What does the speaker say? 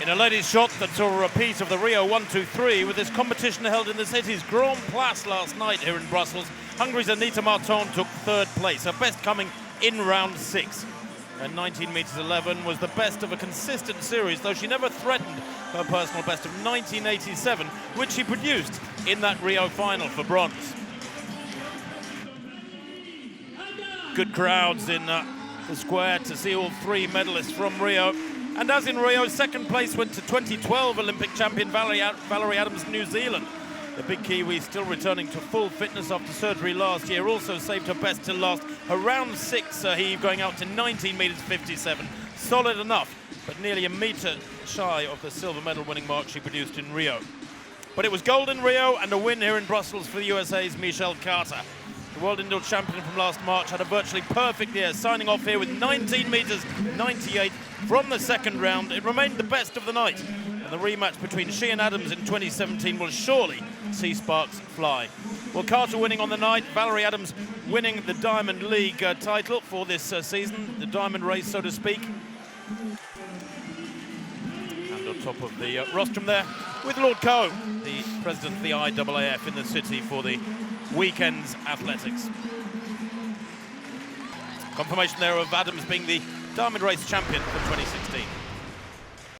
In a ladies' shot that saw a repeat of the Rio 1-2-3 with this competition held in the city's Grand Place last night here in Brussels, Hungary's Anita Marton took third place, her best coming in round 6. Her 19 metres 11 was the best of a consistent series, though she never threatened her personal best of 1987, which she produced in that Rio final for bronze. Good crowds in the square to see all 3 medalists from Rio. And as in Rio, second place went to 2012 Olympic champion Valerie Adams, New Zealand. The big Kiwi, still returning to full fitness after surgery last year, also saved her best till last. Her round 6 heave going out to 19 metres 57. Solid enough, but nearly a metre shy of the silver medal winning mark she produced in Rio. But it was gold in Rio and a win here in Brussels for the USA's Michelle Carter. The world indoor champion from last March had a virtually perfect year, signing off here with 19 metres 98 from the second round. It remained the best of the night, and the rematch between she and Adams in 2017 will surely see sparks fly. Well, Carter winning on the night, Valerie Adams winning the Diamond League title for this season, the diamond race, so to speak. And on top of the rostrum there, with Lord Coe, the president of the IAAF in the city for the weekend's athletics. Confirmation there of Adams being the diamond race champion for 2016.